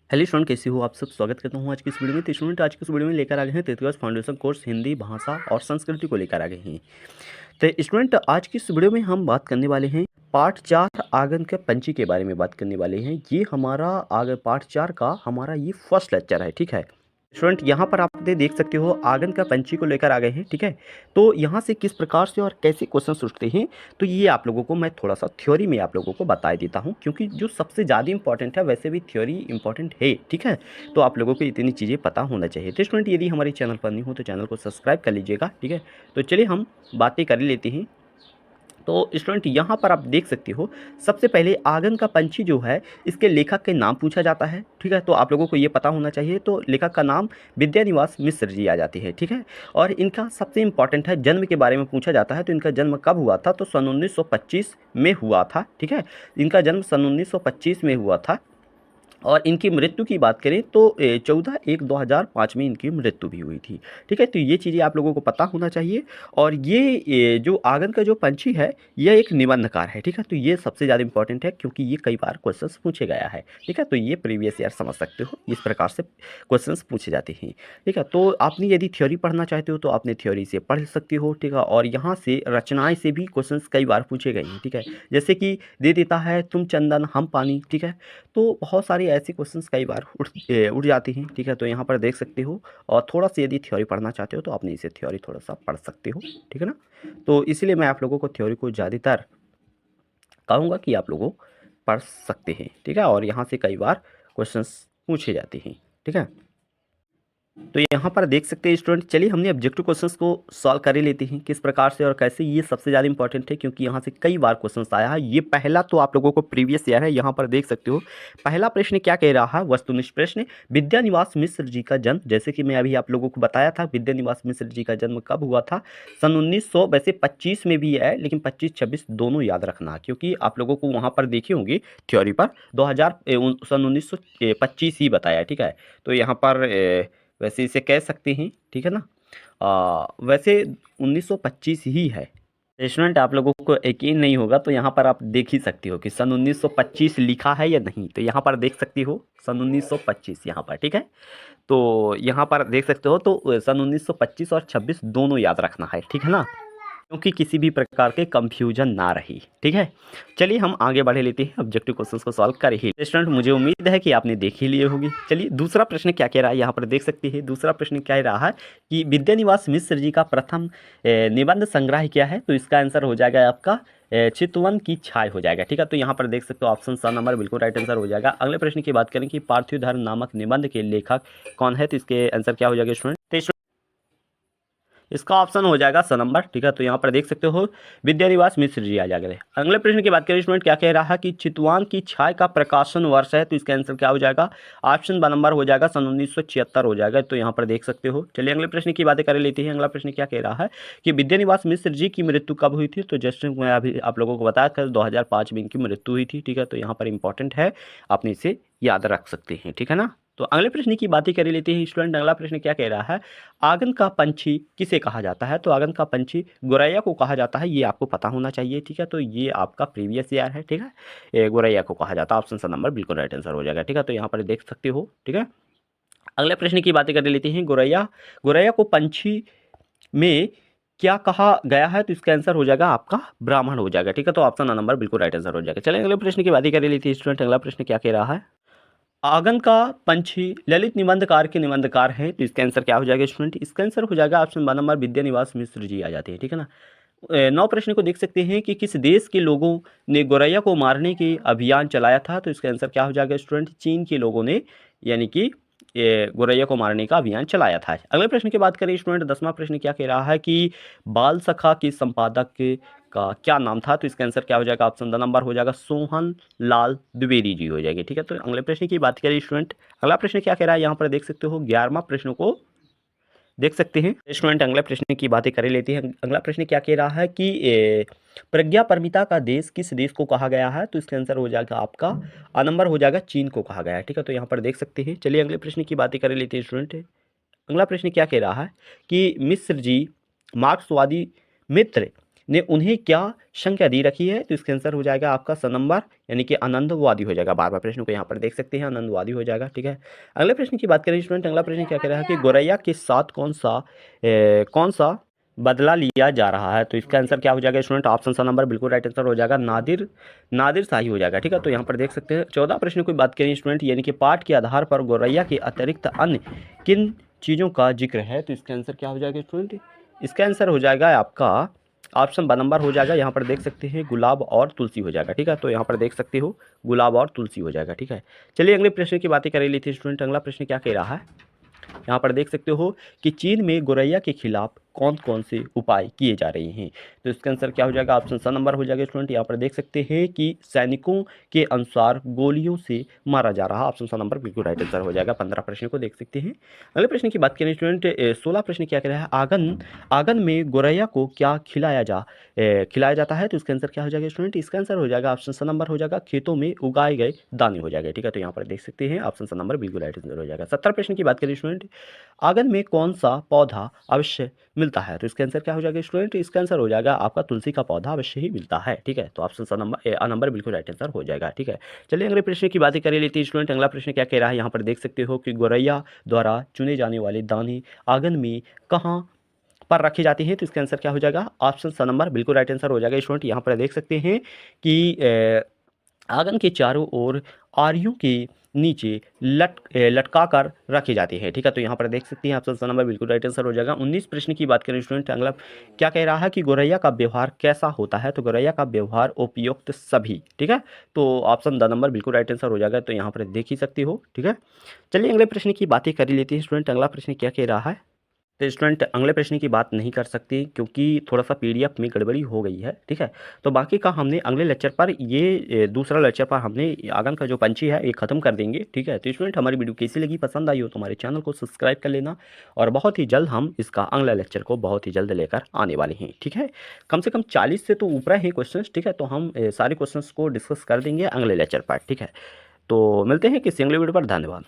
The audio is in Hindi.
हेलो स्टूडेंट, कैसे हो आप सब। स्वागत करता हूँ आज की इस वीडियो में। तो स्टूडेंट, आज की इस वीडियो में लेकर आ गए हैं 3th class foundation course Hindi भाषा और संस्कृति को लेकर आ गए हैं। तो स्टूडेंट, आज की इस वीडियो में हम बात करने वाले हैं पार्ट 4 आंगन के पंछी के बारे में बात करने वाले हैं। ये हमारा आगे पार्ट 4 का हमारा ये फर्स्ट लेक्चर है, ठीक है। स्टूडेंट, यहाँ पर आप देख सकते हो आंगन का पंछी को लेकर आ गए हैं, ठीक है। तो यहाँ से किस प्रकार से और कैसे क्वेश्चन उठते हैं, तो ये आप लोगों को मैं थोड़ा सा थ्योरी में आप लोगों को बता देता हूँ, क्योंकि जो सबसे ज़्यादा इंपॉर्टेंट है वैसे भी थ्योरी इंपॉर्टेंट है, ठीक है। तो आप लोगों को इतनी चीज़ें पता होना चाहिए। तो स्टूडेंट, यदि हमारे चैनल पर नहीं हो तो चैनल को सब्सक्राइब कर लीजिएगा, ठीक है। तो चलिए हम बातें कर लेते हैं। तो स्टूडेंट, यहाँ पर आप देख सकते हो सबसे पहले आंगन का पंछी जो है इसके लेखक के नाम पूछा जाता है, ठीक है। तो आप लोगों को ये पता होना चाहिए। तो लेखक का नाम विद्यानिवास मिश्र जी आ जाती है, ठीक है। और इनका सबसे इम्पॉर्टेंट है जन्म के बारे में पूछा जाता है। तो इनका जन्म कब हुआ था, तो सन 1925 में हुआ था, ठीक है। इनका जन्म सन 1925 में हुआ था। और इनकी मृत्यु की बात करें तो 14/1/2005 में इनकी मृत्यु भी हुई थी, ठीक है। तो ये चीज़ें आप लोगों को पता होना चाहिए। और ये जो आंगन का जो पंछी है यह एक निबंधकार है, ठीक है। तो ये सबसे ज़्यादा इंपॉर्टेंट है क्योंकि ये कई बार क्वेश्चंस पूछे गया है, ठीक है। तो ये प्रीवियस ईयर समझ सकते हो, इस प्रकार से क्वेश्चंस पूछे जाते हैं, ठीक है। तो आपने यदि थ्योरी पढ़ना चाहते हो तो आपने थ्योरी से पढ़ सकते हो, ठीक है। और यहाँ से रचनाएँ से भी क्वेश्चन कई बार पूछे गए हैं, ठीक है। जैसे कि दे देता है तुम चंदन हम पानी, ठीक है। तो बहुत सारी ऐसी क्वेश्चंस कई बार उठ जाती हैं, ठीक है। तो यहाँ पर देख सकते हो। और थोड़ा सा यदि थ्योरी पढ़ना चाहते हो तो आपने इसे थ्योरी थोड़ा सा पढ़ सकते हो, ठीक है ना। तो इसलिए मैं आप लोगों को थ्योरी को ज़्यादातर कहूँगा कि आप लोगों पढ़ सकते हैं, ठीक है। और यहाँ से कई बार क्वेश्चंस पूछे जाते हैं, ठीक है। तो यहाँ पर देख सकते हैं स्टूडेंट, चलिए हमने ऑब्जेक्टिव क्वेश्चंस को सॉल्व कर ही लेते हैं किस प्रकार से और कैसे। ये सबसे ज़्यादा इंपॉर्टेंट है क्योंकि यहाँ से कई बार क्वेश्चंस आया है। ये पहला तो आप लोगों को प्रीवियस ईयर है। यहाँ पर देख सकते हो पहला प्रश्न क्या कह रहा है, वस्तुनिष्ठ प्रश्न। विद्यानिवास मिश्र जी का जन्म, जैसे कि मैं अभी आप लोगों को बताया था विद्यानिवास मिश्र जी का जन्म कब हुआ था, सन 1900, वैसे 25 में भी है लेकिन 25-26 दोनों याद रखना, क्योंकि आप लोगों को वहाँ पर देखे होंगे थ्योरी पर 2000 सन 1925 ही बताया, ठीक है। तो यहाँ पर वैसे इसे कह सकते हैं, ठीक है ना। वैसे 1925 ही है। स्टूडेंट, आप लोगों को यकीन नहीं होगा तो यहाँ पर आप देख ही सकते हो कि सन 1925 लिखा है या नहीं। तो यहाँ पर देख सकते हो सन 1925 यहाँ पर, ठीक है। तो यहाँ पर देख सकते हो। तो सन 1925 और 26 दोनों याद रखना है, ठीक है ना, क्योंकि किसी भी प्रकार के कंफ्यूजन ना रही, ठीक है। चलिए हम आगे बढ़े लेते हैं, ऑब्जेक्टिव क्वेश्चंस को सॉल्व कर ही। स्टूडेंट, मुझे उम्मीद है कि आपने देख ही लिए होगी। चलिए दूसरा प्रश्न क्या कह रहा है, यहाँ पर देख सकते हैं। दूसरा प्रश्न क्या रहा है कि विद्यानिवास मिश्र जी का प्रथम निबंध संग्रह क्या है, तो इसका आंसर हो जाएगा आपका चितवन की छाय हो जाएगा, ठीक है। तो यहाँ पर देख सकते हो ऑप्शन सा नंबर बिल्कुल राइट आंसर हो जाएगा। अगले प्रश्न की बात करें कि पार्थिव धर्म नामक निबंध के लेखक कौन है, तो इसके आंसर क्या हो जाएगा स्टूडेंट। इसका ऑप्शन हो जाएगा स नंबर, ठीक है। तो यहाँ पर देख सकते हो विद्यानिवास मिश्र जी आ जाएंगे। अगले प्रश्न की बात करें स्टूडेंट, क्या कह रहा है कि चितवान की छाय का प्रकाशन वर्ष है, तो इसका आंसर क्या हो जाएगा, ऑप्शन ब नंबर हो जाएगा सन 1976 हो जाएगा। तो यहाँ पर देख सकते हो। चलिए अगले प्रश्न की बातें कर लेते हैं। अगला प्रश्न क्या कह रहा है कि विद्यानिवास मिश्र जी की मृत्यु कब हुई थी, तो जैसे मैं अभी आप लोगों को बताया था 2005 में इनकी मृत्यु हुई थी, ठीक है। तो यहाँ पर इंपॉर्टेंट है, आपने इसे याद रख सकते हैं, ठीक है ना। तो अगले प्रश्न की बातें कर लेते हैं स्टूडेंट। अगला प्रश्न क्या कह रहा है, आंगन का पंछी किसे कहा जाता है, तो आंगन का पंछी गोरैया को कहा जाता है। ये आपको पता होना चाहिए, ठीक है। तो ये आपका प्रीवियस ईयर है, ठीक है। ये गोरैया को कहा जाता है, ऑप्शन सा नंबर बिल्कुल राइट आंसर हो जाएगा, ठीक है। तो यहाँ पर देख सकते हो, ठीक है। अगले प्रश्न की बातें कर लेते हैं। गोरैया गोरैया को पंछी में क्या कहा गया है, तो इसका आंसर हो जाएगा आपका ब्राह्मण हो जाएगा, ठीक है। तो ऑप्शन नंबर बिल्कुल राइट आंसर हो जाएगा। चलिए अगले प्रश्न की बातें कर लेते हैं स्टूडेंट। अगला प्रश्न क्या कह रहा है, आंगन का पंछी ललित निबंधकार के निबंधकार हैं, तो इसका आंसर क्या हो जाएगा स्टूडेंट, इसका आंसर हो जाएगा ऑप्शन ब नंबर विद्यानिवास मिश्र जी आ जाते हैं, ठीक है ना। नौ प्रश्न को देख सकते हैं कि किस देश के लोगों ने गोरैया को मारने के अभियान चलाया था, तो इसका आंसर क्या हो जाएगा स्टूडेंट, चीन के लोगों ने यानी कि ये गोरैया को मारने का अभियान चलाया था। अगले प्रश्न की बात करें स्टूडेंट, 10वां प्रश्न क्या कह रहा है कि बाल सखा के संपादक का क्या नाम था, तो इसका आंसर क्या हो जाएगा, ऑप्शन द नंबर हो जाएगा सोहन लाल द्विवेदी जी हो जाएगी, ठीक है। तो अगले प्रश्न की बात करें स्टूडेंट, अगला प्रश्न क्या कह रहा है, यहाँ पर देख सकते हो 11वां प्रश्न को देख सकते हैं स्टूडेंट। अगले प्रश्न की बातें कर लेते हैं। अगला प्रश्न क्या कह रहा है कि प्रज्ञा परमिता का देश किस देश को कहा गया है, तो इसका आंसर हो जाएगा आपका आ नंबर हो जाएगा चीन को कहा गया है, ठीक है। तो यहाँ पर देख सकते हैं। चलिए अगले प्रश्न की बातें कर लेते हैं स्टूडेंट। अगला प्रश्न क्या कह रहा है कि मिश्र जी मार्क्सवादी मित्र ने उन्हें क्या संज्ञा दी रखी है? तो इसका आंसर हो जाएगा आपका स नंबर यानी कि आनंदवादी हो जाएगा। बार बार प्रश्न को यहाँ पर देख सकते हैं, आनंदवादी हो जाएगा। ठीक है, अगले प्रश्न की बात करें स्टूडेंट, अगला प्रश्न क्या कह रहा है कि गोरैया के साथ कौन सा बदला लिया जा रहा है? तो इसका आंसर क्या हो जाएगा स्टूडेंट? ऑप्शन सा नंबर बिल्कुल राइट आंसर हो जाएगा, नादिर शाही हो जाएगा। ठीक है, तो यहाँ पर देख सकते हैं 14 प्रश्न की बात करें स्टूडेंट, यानी कि पाठ के आधार पर गोरैया के अतिरिक्त अन्य किन चीज़ों का जिक्र है? तो इसका आंसर क्या हो जाएगा स्टूडेंट? इसका आंसर हो जाएगा आपका ऑप्शन ब नंबर हो जाएगा। यहाँ पर देख सकते हैं गुलाब और तुलसी हो जाएगा। ठीक है, तो यहाँ पर देख सकते हो गुलाब और तुलसी हो जाएगा। ठीक है, चलिए अगले प्रश्न की बातें कर लेते हैं स्टूडेंट। अगला प्रश्न क्या कह रहा है? यहाँ पर देख सकते हो कि चीन में गोरैया के खिलाफ कौन कौन से उपाय किए जा रहे हैं? तो इसका आंसर क्या हो जाएगा? ऑप्शन सा नंबर हो जाएगा स्टूडेंट। यहाँ पर देख सकते हैं कि सैनिकों के अनुसार गोलियों से मारा जा रहा। ऑप्शन सा नंबर बिल्कुल राइट आंसर हो जाएगा। 15 प्रश्न को देख सकते हैं। अगले प्रश्न की बात करें स्टूडेंट, 16 प्रश्न क्या कह रहा है? आंगन में गोरैया को क्या खिलाया जाता है? तो इसका आंसर क्या हो जाएगा स्टूडेंट? इसका आंसर हो जाएगा ऑप्शन सा नंबर हो जाएगा खेतों में उगाए गए दाने हो जाएगा। ठीक है, तो यहाँ पर देख सकते हैं ऑप्शन सा नंबर बिल्कुल राइट आंसर हो जाएगा। 17 प्रश्न की बात करें स्टूडेंट, आंगन में कौन सा पौधा अवश्य मिलता है? तो इसका आंसर क्या हो जाएगा स्टूडेंट? इसका आंसर हो जाएगा आपका तुलसी का पौधा अवश्य ही मिलता है। ठीक है, तो ऑप्शन सा नंबर बिल्कुल राइट आंसर हो जाएगा। ठीक है, चलिए अगले प्रश्न की बातें कर लेते हैं स्टूडेंट। अगला प्रश्न क्या कह रहा है? यहाँ पर देख सकते हो कि गोरैया द्वारा चुने जाने वाले दाने आंगन में कहाँ पर रखे जाते हैं? तो इसका आंसर क्या हो जाएगा? ऑप्शन सा नंबर बिल्कुल राइट आंसर हो जाएगा स्टूडेंट। यहाँ पर देख सकते हैं कि आंगन के चारों ओर आरियों के नीचे लटका कर रखे जाते हैं। ठीक है, तो यहाँ पर देख सकते हैं ऑप्शन सा नंबर बिल्कुल राइट आंसर हो जाएगा। 19 प्रश्न की बात करें स्टूडेंट, अगला क्या कह रहा है कि गोरैया का व्यवहार कैसा होता है? तो गोरैया का व्यवहार उपयुक्त सभी। ठीक है, तो ऑप्शन द नंबर बिल्कुल राइट आंसर हो जाएगा, तो यहाँ पर देख ही सकते हो। ठीक है, चलिए अगले प्रश्न की बातें कर लेते हैं स्टूडेंट। अगला प्रश्न क्या कह रहा है? तो स्टूडेंट अगले प्रश्न की बात नहीं कर सकती क्योंकि थोड़ा सा पीडीएफ में गड़बड़ी हो गई है। ठीक है, तो बाकी का हमने अगले लेक्चर पर दूसरा लेक्चर पर हमने आंगन का जो पंछी है ये खत्म कर देंगे। ठीक है, तो स्टूडेंट हमारी वीडियो कैसी लगी, पसंद आई हो तो हमारे चैनल को सब्सक्राइब कर लेना, और बहुत ही जल्द हम इसका अगला लेक्चर को बहुत ही जल्द लेकर आने वाले हैं। ठीक है, कम से कम 40 से तो ऊपर हैं क्वेश्चन। ठीक है, तो हम सारे क्वेश्चन को डिस्कस कर देंगे अगले लेक्चर पर। ठीक है, तो मिलते हैं किसी अगले वीडियो पर। धन्यवाद।